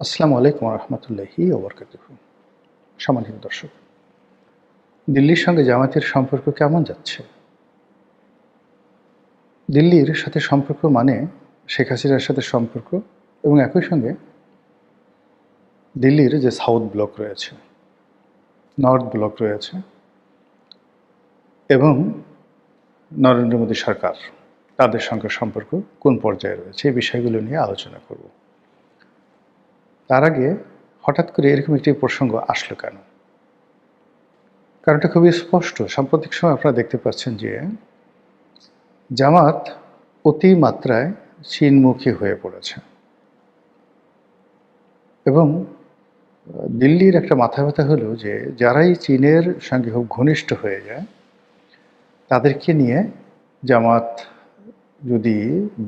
আসসালামু আলাইকুম রহমতুল্লাহি ওবরকাতুহু। সম্মানিত দর্শক, দিল্লির সঙ্গে জামায়াতের সম্পর্ক কেমন যাচ্ছে? দিল্লির সাথে সম্পর্ক মানে শেখ হাসিনার সাথে সম্পর্ক এবং একই সঙ্গে দিল্লির যে সাউথ ব্লক রয়েছে, নর্থ ব্লক রয়েছে এবং নরেন্দ্র মোদী সরকার তাদের সঙ্গে সম্পর্ক কোন পর্যায়ে রয়েছে এই বিষয়গুলো নিয়ে আলোচনা করব। তার আগে হঠাৎ করে এরকম একটি প্রসঙ্গ আসলো কেন? কারণটা খুবই স্পষ্ট। সাম্প্রতিক সময় আপনারা দেখতে পাচ্ছেন যে জামাত অতিমাত্রায় চীনমুখী হয়ে পড়েছে এবং দিল্লির একটা মাথা ব্যথা হলো যে যারাই চীনের সঙ্গে খুব ঘনিষ্ঠ হয়ে যায় তাদেরকে নিয়ে জামাত যদি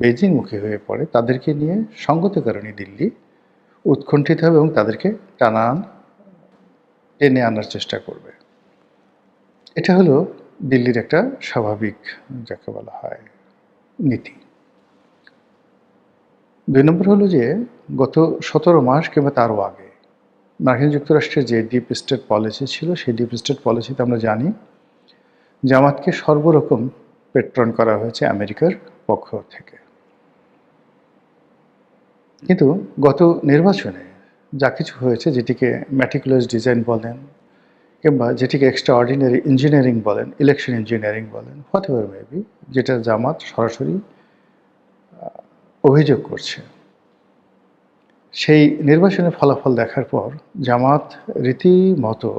বেজিংমুখী হয়ে পড়ে তাদেরকে নিয়ে সঙ্গত কারণে দিল্লি উৎকণ্ঠিত হবে এবং তাদেরকে টেনে আনার চেষ্টা করবে। এটা হলো দিল্লির একটা স্বাভাবিক, যাকে বলা হয়, নীতি। ২ নম্বর হলো যে গত ১৭ মাস কিংবা তারও আগে মার্কিন যুক্তরাষ্ট্রের যে ডিপ স্টেট পলিসি ছিল সেই ডিপ স্টেট পলিসিতে আমরা জানি জামাতকে সর্বরকম পেট্রন করা হয়েছে আমেরিকার পক্ষ থেকে। কিন্তু গত নির্বাচনে যা কিছু হয়েছে, যেটিকে ম্যাটিকুলাস ডিজাইন বলেন কিংবা যেটিকে এক্সট্রা অর্ডিনারি ইঞ্জিনিয়ারিং বলেন, ইলেকশন ইঞ্জিনিয়ারিং বলেন, হোয়াট এভার মেবি, যেটা জামাত সরাসরি অভিযোগ করছে, সেই নির্বাচনের ফলাফল দেখার পর জামাত রীতিমতো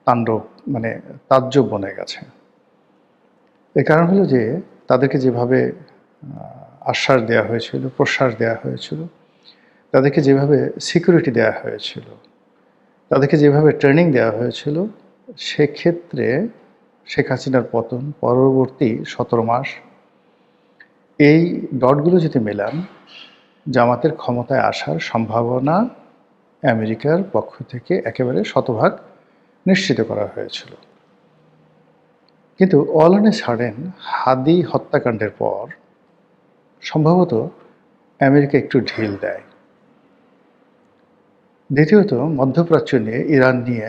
তাণ্ডব, মানে তাজ্জব বনে গেছে। এর কারণ হলো যে তাদেরকে যেভাবে আশ্বাস দেওয়া হয়েছিল, প্রশ্বাস দেওয়া হয়েছিল, তাদেরকে যেভাবে সিকিউরিটি দেওয়া হয়েছিল, তাদেরকে যেভাবে ট্রেনিং দেওয়া হয়েছিল, সেক্ষেত্রে শেখ হাসিনার পতন পরবর্তী ১৭ মাস, এই ডটগুলো যদি মেলান, জামাতের ক্ষমতায় আসার সম্ভাবনা আমেরিকার পক্ষ থেকে একেবারে শতভাগ নিশ্চিত করা হয়েছিল। কিন্তু অল অন এ সাডেন হাদি হত্যাকাণ্ডের পর সম্ভবত আমেরিকা একটু ঢিল দেয়। দ্বিতীয়ত, মধ্যপ্রাচ্য নিয়ে, ইরান নিয়ে,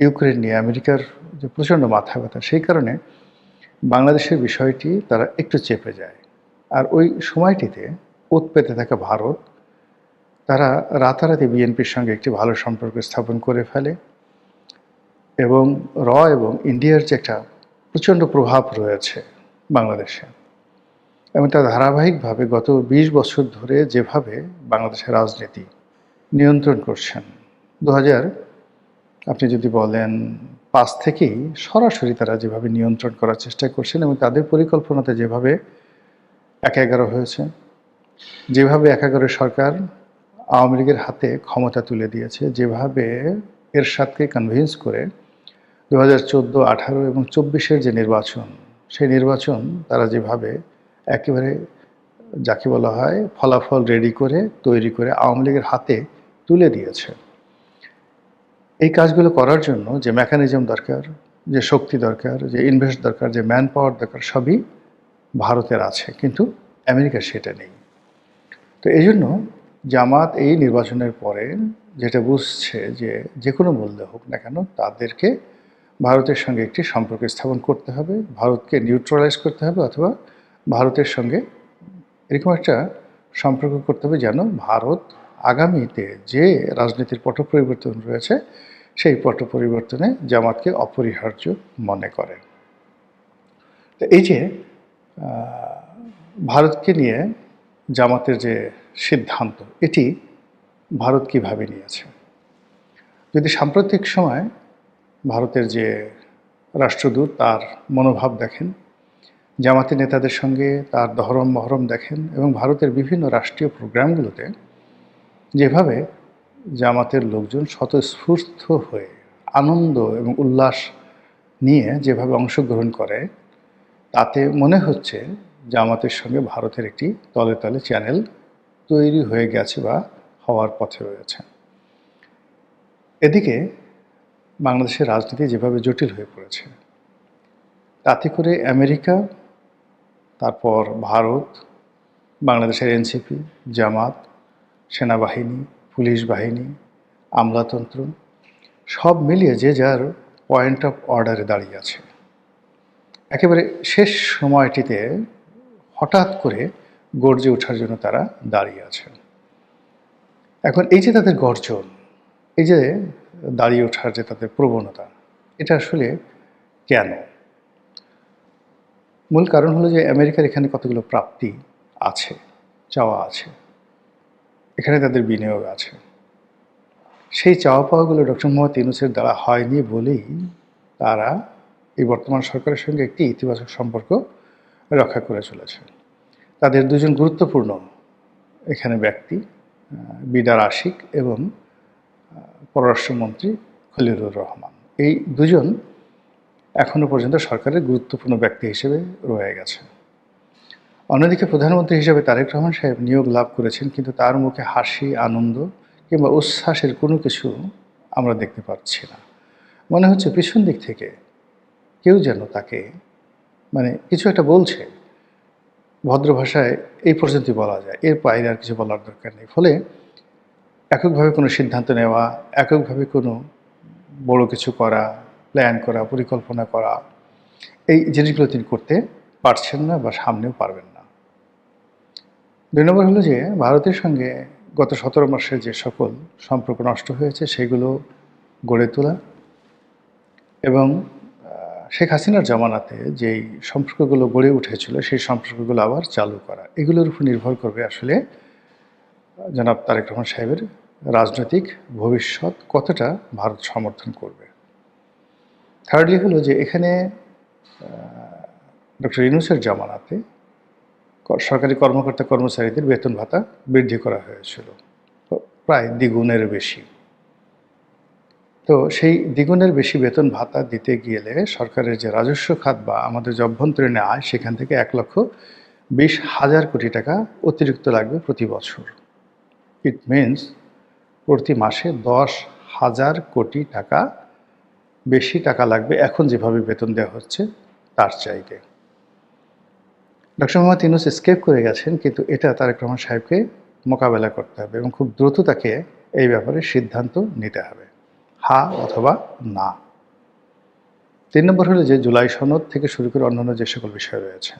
ইউক্রেন নিয়ে আমেরিকার যে প্রচণ্ড মাথা ব্যথা, সেই কারণে বাংলাদেশের বিষয়টি তারা একটু চেপে যায়। আর ওই সময়টিতে ওত পেতে থাকা ভারত, তারা রাতারাতি বিএনপির সঙ্গে একটি ভালো সম্পর্ক স্থাপন করে ফেলে এবং এবং ইন্ডিয়ার যে একটা প্রচণ্ড প্রভাব রয়েছে বাংলাদেশে, এবং তার ধারাবাহিকভাবে গত ২০ বছর ধরে যেভাবে বাংলাদেশের রাজনীতি নিয়ন্ত্রণ করছেন, ২০০০ আপনি যদি বলেন ৫ থেকেই সরাসরি তারা যেভাবে নিয়ন্ত্রণ করার চেষ্টা করছেন এবং তাদের পরিকল্পনাতে যেভাবে ১/১১ হয়েছে, যেভাবে ১/১১ সরকার আওয়ামী লীগের হাতে ক্ষমতা তুলে দিয়েছে, যেভাবে এরশাদকে কনভিন্স করে ২০১৪, ১৮ এবং ২৪-এর যে নির্বাচন, সেই নির্বাচন তারা যেভাবে একেবারে, যাকে বলা হয়, ফলাফল রেডি করে তৈরি করে আওয়ামী লীগের হাতে তুলে দিয়েছে। এই কাজগুলো করার জন্য যে মেকানিজম দরকার, যে শক্তি দরকার, যে ইনভেস্ট দরকার, যে ম্যান পাওয়ার দরকার, সবই ভারতের আছে, কিন্তু আমেরিকার সেটা নেই। তো এই জন্য জামাত এই নির্বাচনের পরে যেটা বুঝছে যে যে কোনো মূল্যে হোক না কেন তাদেরকে ভারতের সঙ্গে একটি সম্পর্ক স্থাপন করতে হবে, ভারতকে নিউট্রালাইজ করতে হবে, অথবা ভারতের সঙ্গে এরকম একটা সম্পর্ক করতে হবে যেন ভারত আগামীতে যে রাজনীতির পট পরিবর্তন রয়েছে সেই পট পরিবর্তনে জামাতকে অপরিহার্য মনে করে। তো এই যে ভারতকে নিয়ে জামাতের যে সিদ্ধান্ত, এটি ভারত কীভাবে নিয়েছে? যদি সাম্প্রতিক সময় ভারতের যে রাষ্ট্রদূত তার মনোভাব দেখেন, জামাতি নেতাদের সঙ্গে তার দহরম মহরম দেখেন, এবং ভারতের বিভিন্ন রাষ্ট্রীয় প্রোগ্রামগুলোতে যেভাবে জামাতের লোকজন স্বতঃস্ফূর্ত হয়ে আনন্দ এবং উল্লাস নিয়ে যেভাবে অংশগ্রহণ করে, তাতে মনে হচ্ছে জামাতের সঙ্গে ভারতের একটি তলে তলে চ্যানেল তৈরি হয়ে গেছে বা হওয়ার পথে রয়েছে। এদিকে বাংলাদেশের রাজনীতি যেভাবে জটিল হয়ে পড়েছে, তাতে করে আমেরিকা, তারপর ভারত, বাংলাদেশের এনসিপি, জামাত, সেনাবাহিনী, পুলিশ বাহিনী, আমলাতন্ত্র সব মিলিয়ে যে যার পয়েন্ট অফ অর্ডারে দাঁড়িয়ে আছে। একেবারে শেষ সময়টিতে হঠাৎ করে গর্জে ওঠার জন্য তারা দাঁড়িয়ে আছে। এখন এই যে তাদের গর্জন, এই যে দাঁড়িয়ে ওঠার যে তাদের প্রবণতা, এটা আসলে কেন? মূল কারণ হলো যে আমেরিকার এখানে কতগুলো প্রাপ্তি আছে, চাওয়া আছে, এখানে তাদের বিনিয়োগ আছে। সেই চাওয়া পাওয়াগুলো ডক্টর মোহাম্মদ ইউনূসের দ্বারা হয়নি বলেই তারা এই বর্তমান সরকারের সঙ্গে একটি ইতিবাচক সম্পর্ক রক্ষা করে চলেছে। তাদের দুজন গুরুত্বপূর্ণ এখানে ব্যক্তি, বিডার আশিক এবং পররাষ্ট্রমন্ত্রী খলিলুর রহমান, এই দুজন এখনো পর্যন্ত সরকারের গুরুত্বপূর্ণ ব্যক্তি হিসেবে রয়ে গেছে। অন্যদিকে প্রধানমন্ত্রী হিসেবে তারেক রহমান সাহেব নিয়োগ লাভ করেছেন, কিন্তু তার মুখে হাসি, আনন্দ কিংবা উচ্ছ্বাসের কোনো কিছু আমরা দেখতে পাচ্ছি না। মনে হচ্ছে পিছন দিক থেকে কেউ যেন তাকে কিছু একটা বলছে, ভদ্র ভাষায় এই পর্যন্তই বলা যায়, এর বাইরে আর কিছু বলার দরকার নেই। ফলে এককভাবে কোনো সিদ্ধান্ত নেওয়া, এককভাবে কোনো বড় কিছু করা, প্ল্যান করা, পরিকল্পনা করা, এই জিনিসগুলো তিনি করতে পারছেন না বা সামনেও পারবেন না। ২ নম্বর হলো যে ভারতের সঙ্গে গত ১৭ মাসে যে সকল সম্পর্ক নষ্ট হয়েছে সেগুলো গড়ে তোলা এবং শেখ হাসিনার জামানাতে যেই সম্পর্কগুলো গড়ে উঠেছিল সেই সম্পর্কগুলো আবার চালু করা, এগুলোর উপর নির্ভর করবে আসলে জনাব তারেক রহমান সাহেবের রাজনৈতিক ভবিষ্যৎ কতটা ভারত সমর্থন করবে। থার্ডলি হলো যে এখানে ডক্টর ইউনূসের জামানাতে সরকারি কর্মকর্তা কর্মচারীদের বেতন ভাতা বৃদ্ধি করা হয়েছিল প্রায় দ্বিগুণের বেশি। তো সেই দ্বিগুণের বেশি বেতন ভাতা দিতে গেলে সরকারের যে রাজস্ব খাত বা আমাদের যে অভ্যন্তরীণ আয়, সেখান থেকে ১,২০,০০০ কোটি টাকা অতিরিক্ত লাগবে প্রতি বছর। ইট মিনস প্রতি মাসে ১০,০০০ কোটি টাকা বেশি টাকা লাগবে এখন যেভাবে বেতন দেওয়া হচ্ছে তার চাইতে। ডক্টর মোহাম্মদ ইউনূস এসকেপ করে গেছেন, কিন্তু এটা তারেক রহমান সাহেবকে মোকাবেলা করতে হবে এবং খুব দ্রুত তাকে এই ব্যাপারে সিদ্ধান্ত নিতে হবে, হা অথবা না। ৩ নম্বর হলো যে জুলাই সনদ থেকে শুরু করে অন্যান্য যে সকল বিষয় রয়েছে,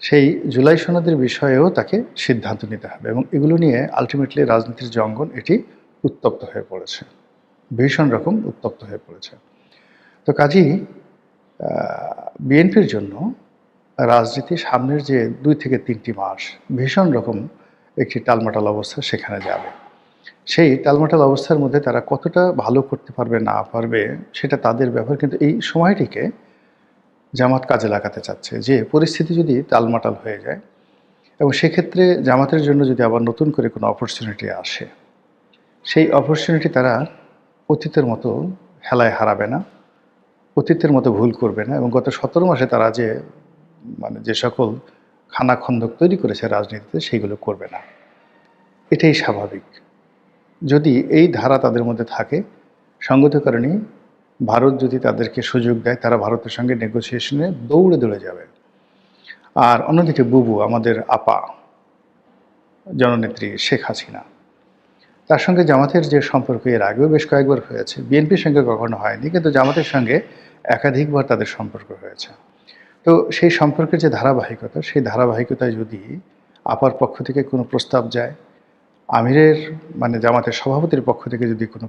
সেই জুলাই সনদের বিষয়েও তাকে সিদ্ধান্ত নিতে হবে এবং এগুলো নিয়ে আলটিমেটলি রাজনীতির যে অঙ্গন এটি উত্তপ্ত হয়ে পড়েছে, ভীষণ রকম উত্তপ্ত হয়ে পড়েছে। তো কাজেই বিএনপির জন্য রাজনীতি সামনের যে ২ থেকে ৩টি মাস ভীষণ রকম একটি টালমাটাল অবস্থা সেখানে যাবে। সেই টালমাটাল অবস্থার মধ্যে তারা কতটা ভালো করতে পারবে না পারবে সেটা তাদের ব্যাপার, কিন্তু এই সময়টিকে জামাত কাজে লাগাতে চাচ্ছে যে পরিস্থিতি যদি টালমাটাল হয়ে যায় এবং সেক্ষেত্রে জামাতের জন্য যদি আবার নতুন করে কোনো অপরচুনিটি আসে, সেই অপরচুনিটি তারা অতীতের মতো হেলায় হারাবে না, অতীতের মতো ভুল করবে না এবং গত ১৭ মাসে তারা যে সকল খানাখন্দক তৈরি করেছে রাজনীতিতে সেইগুলো করবে না। এটাই স্বাভাবিক। যদি এই ধারা তাদের মধ্যে থাকে, সঙ্গত কারণে ভারত যদি তাদেরকে সুযোগ দেয় তারা ভারতের সঙ্গে নেগোসিয়েশনে দৌড়ে দৌড়ে যাবে। আর অন্যদিকে বুবু, আমাদের আপা জননেত্রী শেখ হাসিনা, তার সঙ্গে জামাতের যে সম্পর্ক এর আগেও বেশ কয়েকবার হয়েছে, বিএনপির সঙ্গে কখনো হয়নি, কিন্তু জামাতের সঙ্গে একাধিকবার তাদের সম্পর্ক হয়েছে। তো সেই সম্পর্কের যে ধারাবাহিকতা, সেই ধারাবাহিকতায় যদি আপার পক্ষ থেকে কোনো প্রস্তাব যায়, আমিরের জামাতের সভাপতির পক্ষ থেকে যদি কোনো